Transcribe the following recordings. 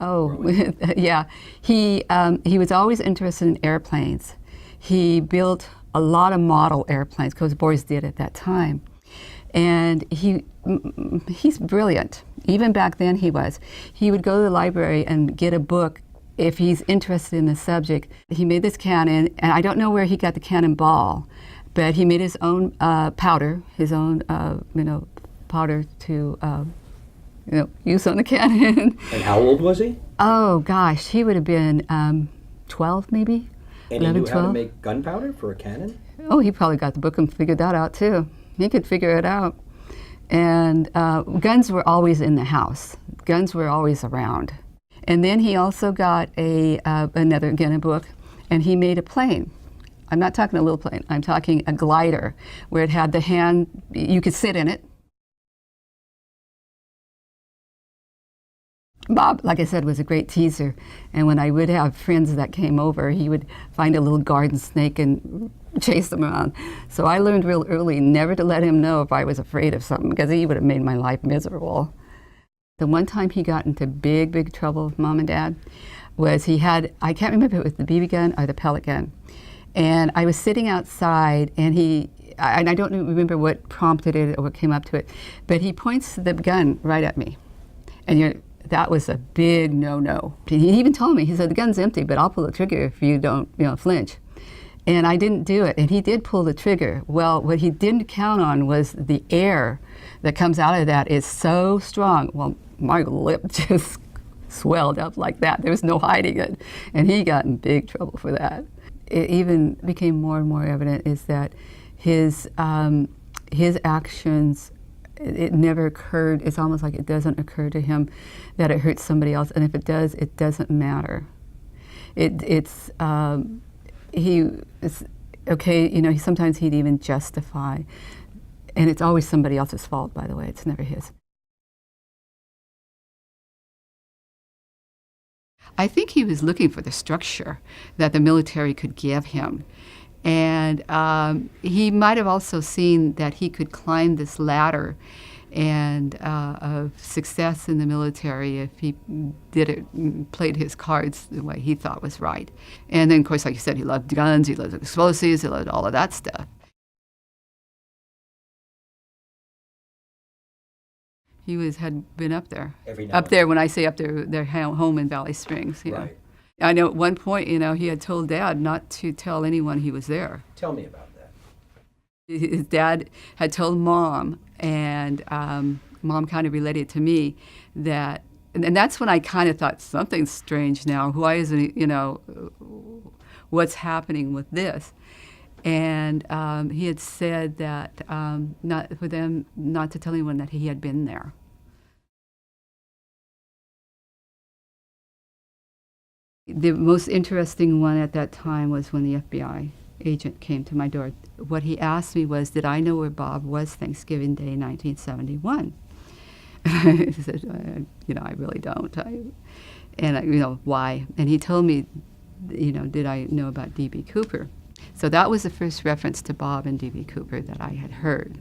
Oh, yeah. He was always interested in airplanes. He built a lot of model airplanes, because boys did at that time. And he's brilliant. Even back then he was. He would go to the library and get a book if he's interested in the subject. He made this cannon, and I don't know where he got the cannonball, but he made his own powder, his own powder to use on the cannon. And how old was he? Oh gosh, he would have been 12 maybe. And 11, he knew 12. how to make gunpowder for a cannon? Oh, he probably got the book and figured that out too. He could figure it out. And guns were always in the house. Guns were always around. And then he also got another, again, a book, and he made a plane. I'm not talking a little plane, I'm talking a glider, where it had the hand, you could sit in it. Bob, like I said, was a great teaser. And when I would have friends that came over, he would find a little garden snake and chase them around. So I learned real early never to let him know if I was afraid of something, because he would have made my life miserable. The one time he got into big trouble with Mom and Dad was he had, I can't remember if it was the BB gun or the pellet gun. And I was sitting outside, and I don't remember what prompted it or what came up to it, but he points the gun right at me. And that was a big no-no. He even told me, he said, the gun's empty, but I'll pull the trigger if you don't flinch. And I didn't do it, and he did pull the trigger. Well, what he didn't count on was the air that comes out of that is so strong. Well, my lip just swelled up like that. There was no hiding it. And he got in big trouble for that. It even became more and more evident is that his actions, it never occurred, it's almost like it doesn't occur to him that it hurts somebody else. And if it does, it doesn't matter. He is okay, sometimes he'd even justify, and it's always somebody else's fault, by the way, it's never his. I think he was looking for the structure that the military could give him. And he might have also seen that he could climb this ladder and of success in the military if he did it, played his cards the way he thought was right. And then, of course, like you said, he loved guns, he loved explosives, he loved all of that stuff. He had been up there. Up there, when I say up there, their home in Valley Springs. Right. I know at one point, he had told Dad not to tell anyone he was there. Tell me about that. His dad had told Mom, and Mom kind of related to me that, and that's when I kind of thought, something's strange now. Why isn't he, what's happening with this? And he had said that not for them not to tell anyone that he had been there. The most interesting one at that time was when the FBI agent came to my door. What he asked me was, did I know where Bob was Thanksgiving Day 1971? I said, I really don't. Why? And he told me, did I know about D.B. Cooper? So that was the first reference to Bob and D.B. Cooper that I had heard.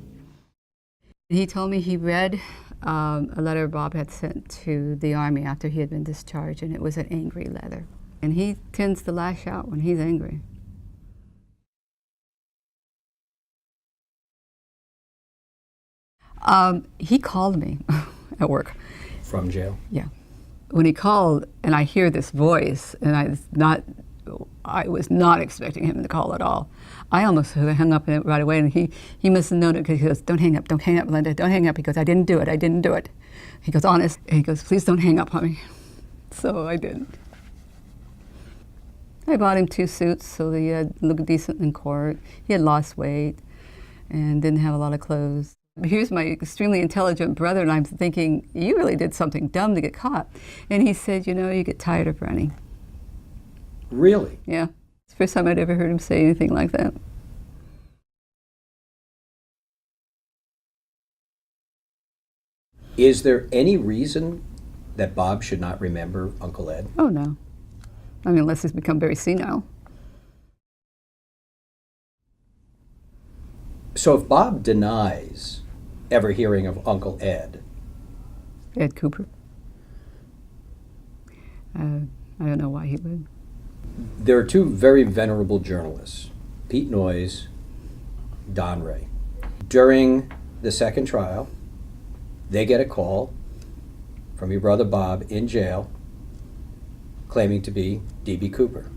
He told me he read a letter Bob had sent to the Army after he had been discharged, and it was an angry letter. And he tends to lash out when he's angry. He called me at work. From jail? Yeah. When he called, and I hear this voice, and I was not expecting him to call at all. I almost hung up right away, and he must have known it, because he goes, don't hang up, Linda, don't hang up. He goes, I didn't do it. He goes, honest. And he goes, please don't hang up on me. So I didn't. I bought him 2 suits so that he had looked decent in court. He had lost weight and didn't have a lot of clothes. Here's my extremely intelligent brother, and I'm thinking, you really did something dumb to get caught. And he said, you get tired of running. Really? Yeah. It's the first time I'd ever heard him say anything like that. Is there any reason that Bob should not remember Uncle Ed? Oh, no. Unless he's become very senile. So if Bob denies ever hearing of Uncle Ed... Ed Cooper. I don't know why he would. There are two very venerable journalists, Pete Noyes, Don Ray. During the second trial, they get a call from your brother Bob in jail claiming to be D.B. Cooper.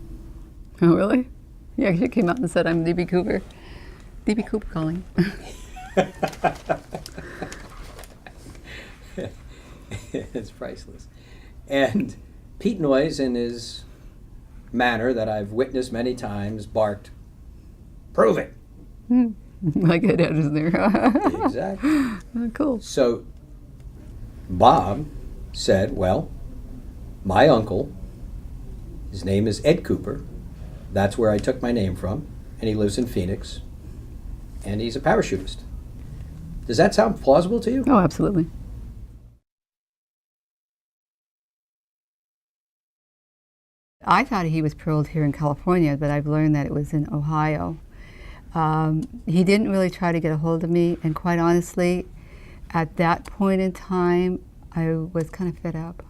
Oh, really? He actually came out and said, I'm D.B. Cooper. D.B. Cooper calling. It's priceless. And Pete Noyes, in his manner that I've witnessed many times, barked, "Prove it." Like it is there. Exactly. Oh, cool. So Bob said, well, my uncle, his name is Ed Cooper. That's where I took my name from. And he lives in Phoenix. And he's a parachutist. Does that sound plausible to you? Oh, absolutely. I thought he was paroled here in California, but I've learned that it was in Ohio. He didn't really try to get a hold of me, and quite honestly, at that point in time, I was kind of fed up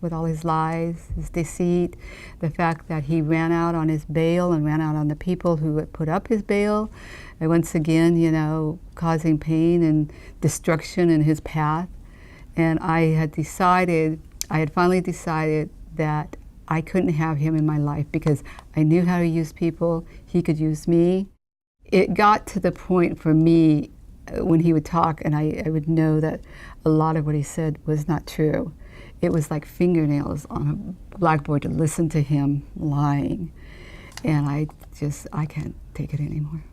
with all his lies, his deceit, the fact that he ran out on his bail and ran out on the people who had put up his bail, and once again, you know, causing pain and destruction in his path. And I had finally decided that I couldn't have him in my life because I knew how to use people. He could use me. It got to the point for me when he would talk and I would know that a lot of what he said was not true. It was like fingernails on a blackboard to listen to him lying. And I can't take it anymore.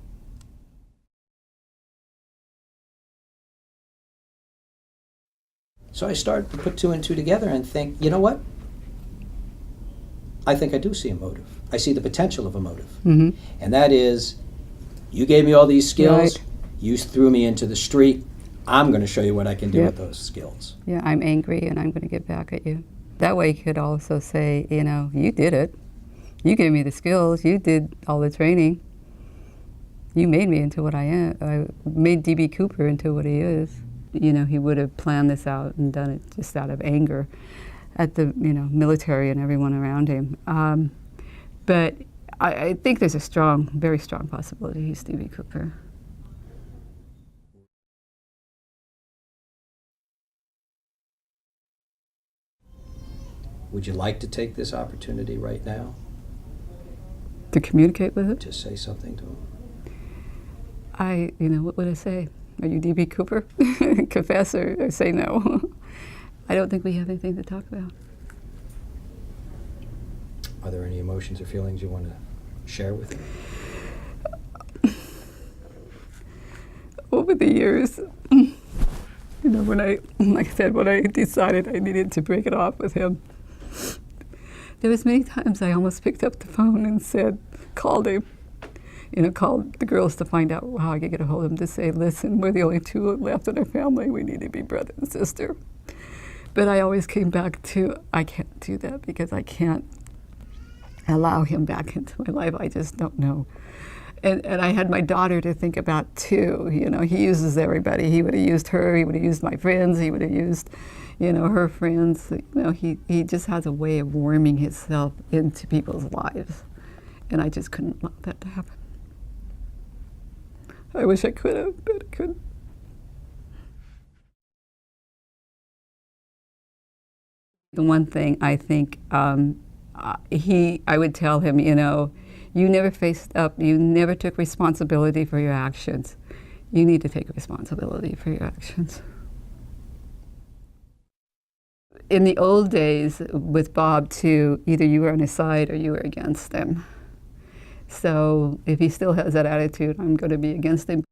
So I started to put two and two together and think, you know what? I think I do see a motive. I see the potential of a motive. Mm-hmm. And that is, you gave me all these skills, Right. You threw me into the street, I'm going to show you what I can do Yep. with those skills. Yeah, I'm angry and I'm going to get back at you. That way you could also say, you know, you did it. You gave me the skills. You did all the training. You made me into what I am. I made D.B. Cooper into what he is. You know, he would have planned this out and done it just out of anger at the, you know, military and everyone around him. But I think there's a very strong possibility he's D.B. Cooper. Would you like to take this opportunity right now To communicate with him? to say something to him? You know, what would I say? Are you D.B. Cooper? Confess or say no. I don't think we have anything to talk about. Are there any emotions or feelings you want to share with him? Over the years, you know, like I said, when I decided I needed to break it off with him, there was many times I almost picked up the phone and called him, you know, called the girls to find out how I could get a hold of him to say, listen, we're the only two left in our family. We need to be brother and sister. But I always came back to, I can't do that because I can't allow him back into my life. I just don't know. And I had my daughter to think about too. You know, he uses everybody. He would have used her. He would have used my friends. He would have used, you know, her friends. You know, he just has a way of worming himself into people's lives. And I just couldn't allow that to happen. I wish I could have, but I couldn't. The one thing I think I would tell him, you know, you never faced up, you never took responsibility for your actions. You need to take responsibility for your actions. In the old days with Bob too, either you were on his side or you were against him. So if he still has that attitude, I'm going to be against him.